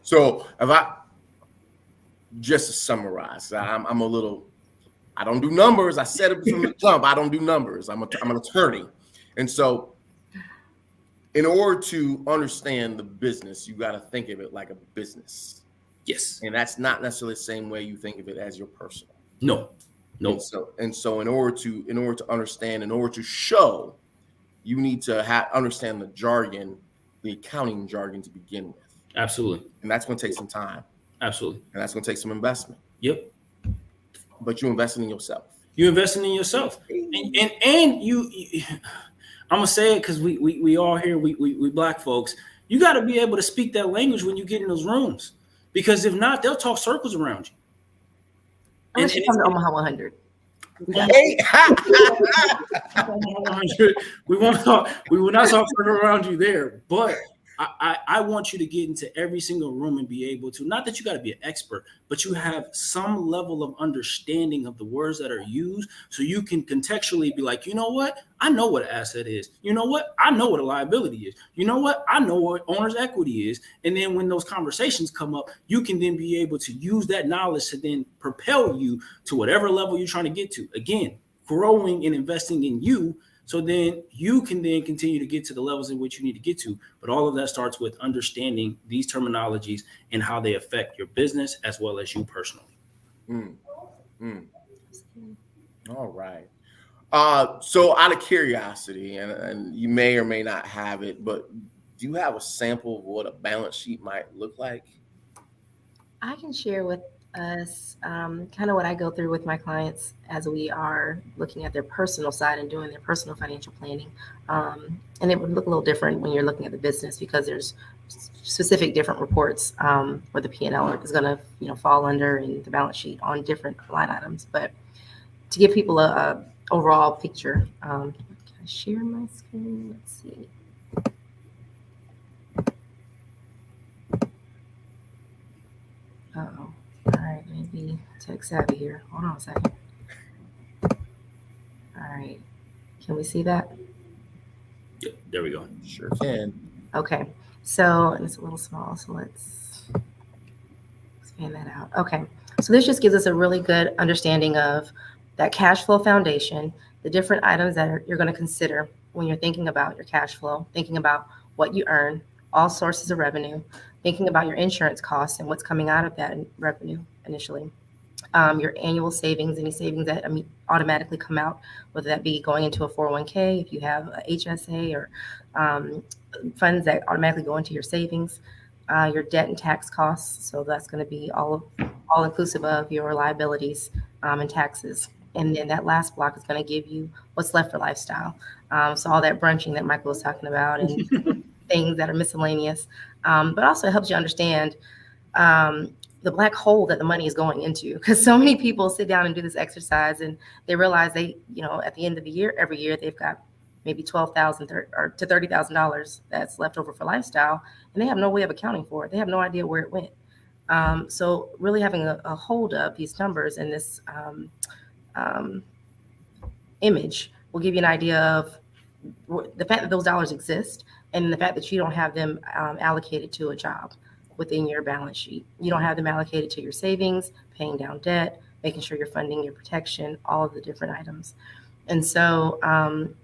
Speaker 1: So if I just to summarize, I'm a little, I don't do numbers. I said it from the jump. I don't do numbers. I'm an attorney. And so in order to understand the business, you got to think of it like a business.
Speaker 3: Yes.
Speaker 1: And that's not necessarily the same way you think of it as your personal.
Speaker 3: No.
Speaker 1: And so in order to understand, in order to show, you need to understand the jargon, the accounting jargon to begin with.
Speaker 3: Absolutely.
Speaker 1: And that's going to take some time.
Speaker 3: Absolutely.
Speaker 1: And that's going to take some investment.
Speaker 3: Yep.
Speaker 1: But you're investing in yourself.
Speaker 3: You're investing in yourself. And you I'm gonna say it because we all here, we Black folks, you got to be able to speak that language when you get in those rooms. Because if not, they'll talk circles around you.
Speaker 2: Unless you come to Omaha 100.
Speaker 1: Hey.
Speaker 3: We will not talk further around you there, but I want you to get into every single room and be able to, not that you got to be an expert, but you have some level of understanding of the words that are used so you can contextually be like, you know what? I know what an asset is. You know what? I know what a liability is. You know what? I know what owner's equity is. And then when those conversations come up, you can then be able to use that knowledge to then propel you to whatever level you're trying to get to. Again, growing and investing in you. So then you can then continue to get to the levels in which you need to get to. But all of that starts with understanding these terminologies and how they affect your business as well as you personally.
Speaker 1: All right. So out of curiosity, and you may or may not have it, but do you have a sample of what a balance sheet might look like?
Speaker 2: I can share with us kind of what I go through with my clients as we are looking at their personal side and doing their personal financial planning. And it would look a little different when you're looking at the business because there's specific different reports where the P&L is going to fall under and the balance sheet on different line items. But to give people a overall picture, can I share my screen? Let's see. Uh-oh. All right, maybe tech savvy here. Hold on a second. All right. Can we see that?
Speaker 3: Yep, there we go.
Speaker 1: Sure can.
Speaker 2: Okay. So, and it's a little small, so let's expand that out. Okay. So this just gives us a really good understanding of that cash flow foundation, the different items that you're going to consider when you're thinking about your cash flow, thinking about what you earn, all sources of revenue, thinking about your insurance costs and what's coming out of that revenue initially, your annual savings, any savings that automatically come out, whether that be going into a 401k, if you have a HSA or funds that automatically go into your savings, your debt and tax costs. So that's going to be all inclusive of your liabilities and taxes. And then that last block is going to give you what's left for lifestyle. So all that brunching that Michael was talking about and things that are miscellaneous, but also it helps you understand the black hole that the money is going into, because so many people sit down and do this exercise and they realize they, at the end of the year, every year they've got maybe $12,000 to $30,000 that's left over for lifestyle, and they have no way of accounting for it. They have no idea where it went. So really having a hold of these numbers and this image will give you an idea of the fact that those dollars exist and the fact that you don't have them allocated to a job within your balance sheet. You don't have them allocated to your savings, paying down debt, making sure you're funding your protection, all of the different items. And so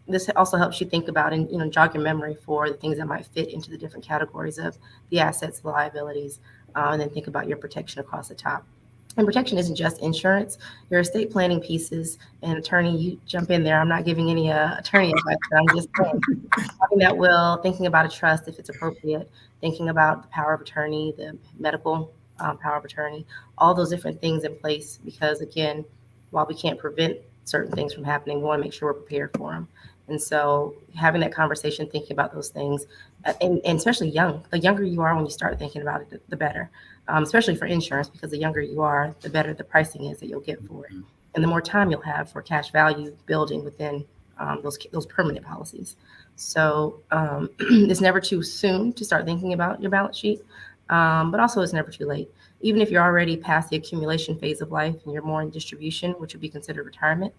Speaker 2: this also helps you think about and jog your memory for the things that might fit into the different categories of the assets, the liabilities, and then think about your protection across the top. And protection isn't just insurance. Your estate planning pieces, and attorney, you jump in there. I'm not giving any attorney advice, but I'm just saying, having that will, thinking about a trust if it's appropriate, thinking about the power of attorney, the medical power of attorney, all those different things in place. Because again, while we can't prevent certain things from happening, we want to make sure we're prepared for them. And so having that conversation, thinking about those things, and especially the younger you are when you start thinking about it, the better, especially for insurance, because the younger you are, the better the pricing is that you'll get for it. And the more time you'll have for cash value building within those permanent policies. So it's never too soon to start thinking about your balance sheet. But also it's never too late. Even if you're already past the accumulation phase of life and you're more in distribution, which would be considered retirement,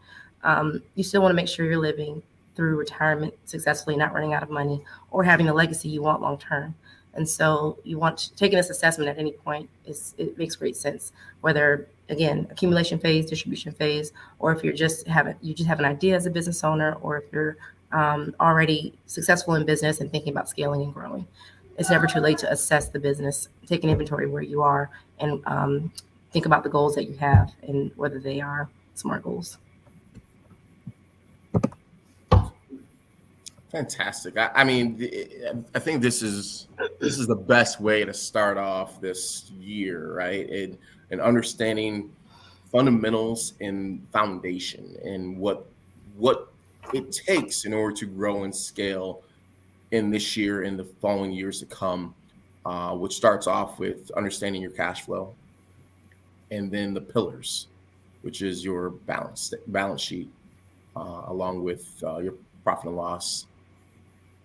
Speaker 2: you still want to make sure you're living through retirement successfully, not running out of money or having the legacy you want long term. And so you want taking this assessment at any point it makes great sense, whether again, accumulation phase, distribution phase, or if you just have an idea as a business owner, or if you're already successful in business and thinking about scaling and growing. It's never too late to assess the business, take an inventory where you are, and think about the goals that you have and whether they are smart goals.
Speaker 1: Fantastic. I mean, I think this is the best way to start off this year, right? And understanding fundamentals and foundation and what it takes in order to grow and scale in this year and the following years to come, which starts off with understanding your cash flow, and then the pillars, which is your balance sheet, along with your profit and loss,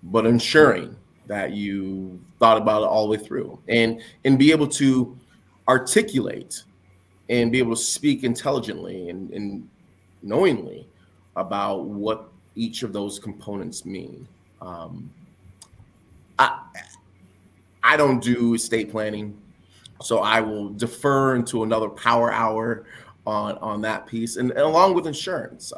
Speaker 1: but ensuring that you thought about it all the way through and be able to articulate and be able to speak intelligently and knowingly about what each of those components mean. I don't do estate planning, so I will defer into another power hour on that piece, and along with insurance.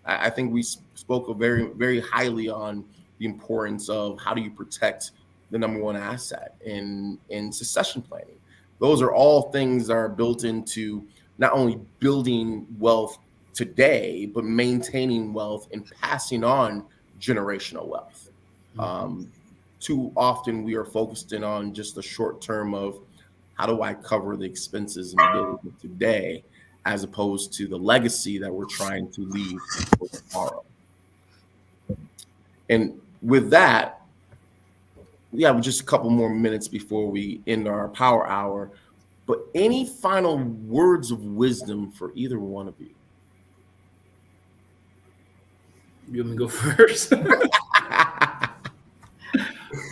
Speaker 1: I think we spoke very, very highly on the importance of how do you protect the number one asset in succession planning. Those are all things that are built into not only building wealth today, but maintaining wealth and passing on generational wealth. Too often we are focused in on just the short term of how do I cover the expenses and build today, as opposed to the legacy that we're trying to leave for tomorrow. And with that, we have just a couple more minutes before we end our power hour. But any final words of wisdom for either one of you?
Speaker 3: You want me to go first?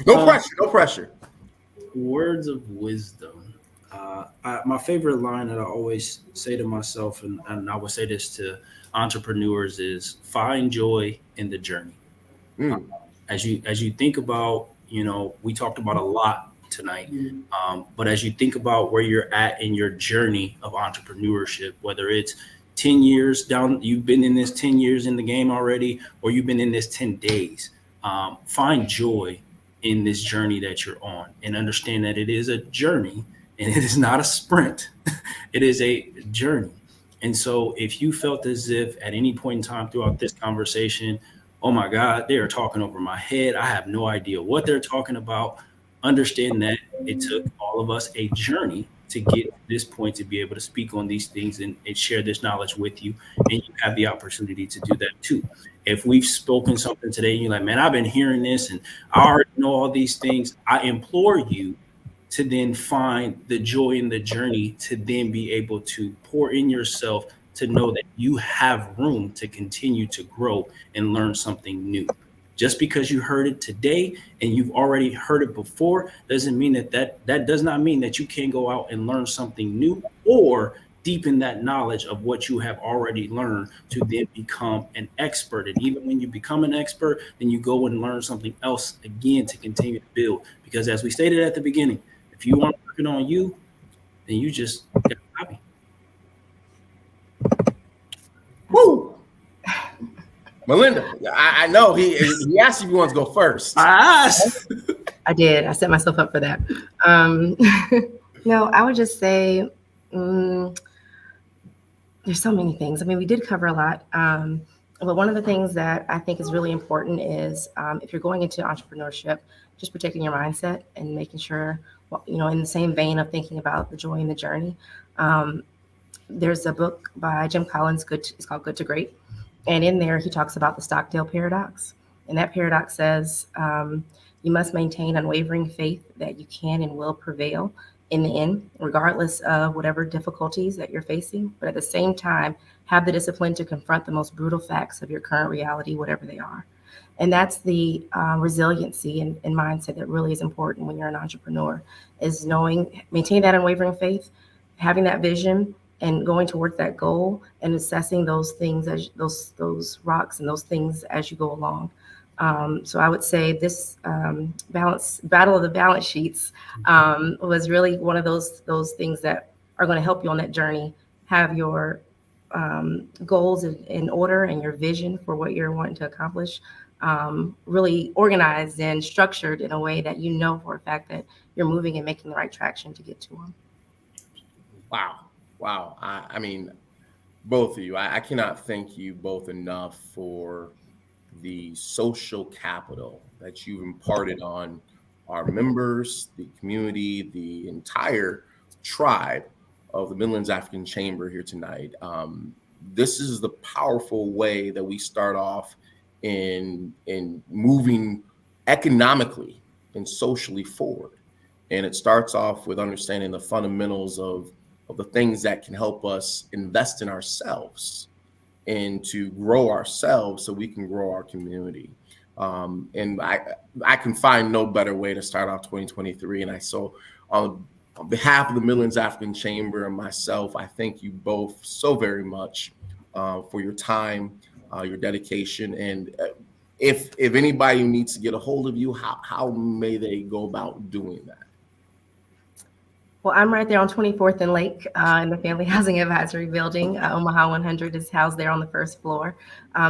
Speaker 1: No pressure, no pressure.
Speaker 3: Words of wisdom. My favorite line that I always say to myself, and I would say this to entrepreneurs, is find joy in the journey. As you think about, we talked about a lot tonight, but as you think about where you're at in your journey of entrepreneurship, whether it's 10 years down, you've been in this 10 years in the game already, or you've been in this 10 days, find joy in this journey that you're on, and understand that it is a journey and it is not a sprint. It is a journey. And so if you felt as if at any point in time throughout this conversation, oh my God, they are talking over my head, I have no idea what they're talking about, understand that it took all of us a journey to get to this point, to be able to speak on these things and share this knowledge with you. And you have the opportunity to do that too. If we've spoken something today and you're like, man, I've been hearing this and I already know all these things, I implore you to then find the joy in the journey, to then be able to pour in yourself, to know that you have room to continue to grow and learn something new. Just because you heard it today and you've already heard it before doesn't mean that does not mean that you can't go out and learn something new or deepen that knowledge of what you have already learned to then become an expert. And even when you become an expert, then you go and learn something else again to continue to build. Because as we stated at the beginning, if you aren't working on you, then you just get a hobby.
Speaker 1: Woo! Malinda, I know he asked if you want to go first.
Speaker 2: I did. I set myself up for that. No, I would just say there's so many things. I mean, we did cover a lot. But one of the things that I think is really important is if you're going into entrepreneurship, just protecting your mindset and making sure, in the same vein of thinking about the joy in the journey. There's a book by Jim Collins, it's called Good to Great. And in there, he talks about the Stockdale paradox. And that paradox says you must maintain unwavering faith that you can and will prevail in the end, regardless of whatever difficulties that you're facing. But at the same time, have the discipline to confront the most brutal facts of your current reality, whatever they are. And that's the resiliency and mindset that really is important when you're an entrepreneur, is maintaining that unwavering faith, having that vision, and going towards that goal, and assessing those things as those rocks and those things as you go along. So I would say this battle of the balance sheets was really one of those things that are going to help you on that journey. Have your goals in order and your vision for what you're wanting to accomplish really organized and structured in a way that you know for a fact that you're moving and making the right traction to get to them.
Speaker 1: Wow. I mean, both of you, I cannot thank you both enough for the social capital that you've imparted on our members, the community, the entire tribe of the Midlands African Chamber here tonight. This is the powerful way that we start off in moving economically and socially forward. And it starts off with understanding the fundamentals of the things that can help us invest in ourselves and to grow ourselves so we can grow our community. And I can find no better way to start off 2023. And on behalf of the Midlands African Chamber and myself, I thank you both so very much for your time, your dedication. And if anybody needs to get a hold of you, how may they go about doing that?
Speaker 2: Well, I'm right there on 24th and Lake in the Family Housing Advisory Building. Omaha 100 is housed there on the first floor.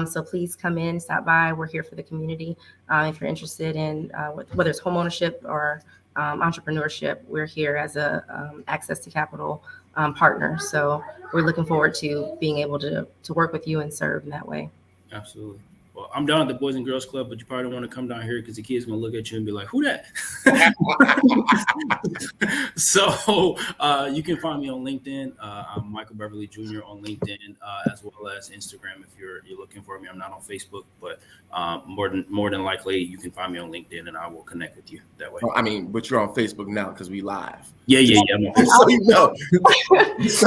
Speaker 2: So please come in, stop by. We're here for the community. If you're interested in whether it's homeownership or entrepreneurship, we're here as a access to capital partner. So we're looking forward to being able to work with you and serve in that way.
Speaker 3: Absolutely. Well, I'm down at the Boys and Girls Club, but you probably don't want to come down here because the kids going to look at you and be like, who that? So you can find me on LinkedIn. I'm Michael Beverly Jr. on LinkedIn, as well as Instagram. If you're looking for me, I'm not on Facebook, but more than likely you can find me on LinkedIn and I will connect with you that way.
Speaker 1: I mean, but you're on Facebook now because we live.
Speaker 3: Yeah. I'm on Facebook.
Speaker 1: So you know.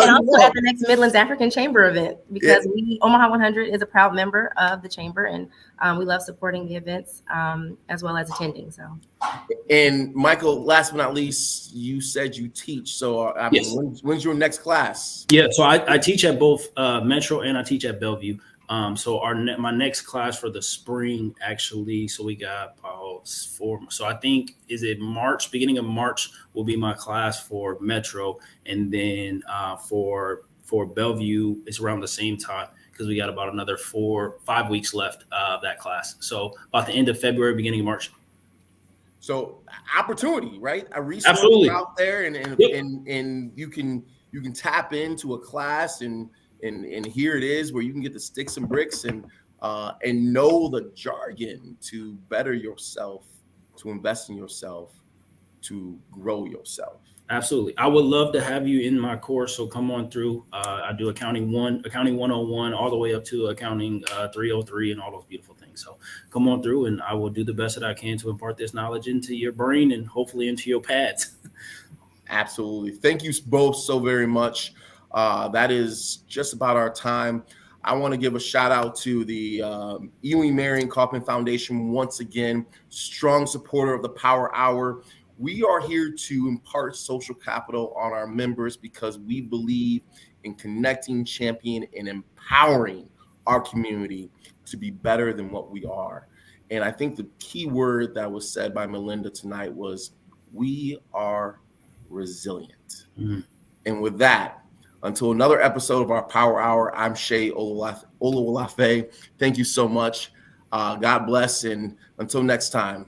Speaker 2: And also at the next Midlands African Chamber event, because Omaha 100 is a proud member of the chamber, and we love supporting the events as well as attending. So.
Speaker 1: And Michael, last but not least, you said you teach. So
Speaker 3: yes.
Speaker 1: When's your next class?
Speaker 3: Yeah, so I teach at both Metro and I teach at Bellevue. So my next class for the spring, actually, so we got about 4. So I think, is it March? Beginning of March will be my class for Metro. And then for Bellevue, it's around the same time because we got about another 4-5 weeks left of that class. So about the end of February, beginning of March.
Speaker 1: So opportunity, right? A resource
Speaker 3: Absolutely.
Speaker 1: Out there, and you can tap into a class and here it is where you can get the sticks and bricks and know the jargon to better yourself, to invest in yourself, to grow yourself.
Speaker 3: Absolutely. I would love to have you in my course. So come on through. I do accounting 101, all the way up to accounting 303 and all those beautiful things. So come on through and I will do the best that I can to impart this knowledge into your brain and hopefully into your pads.
Speaker 1: Absolutely. Thank you both so very much. That is just about our time. I want to give a shout out to the Ewing Marion Kaufman Foundation once again, strong supporter of the Power Hour. We are here to impart social capital on our members because we believe in connecting, championing, and empowering our community to be better than what we are. And I think the key word that was said by Malinda tonight was, we are resilient. Mm-hmm. And with that, until another episode of our Power Hour, I'm Shay Olawolafe. Thank you so much. God bless. And until next time.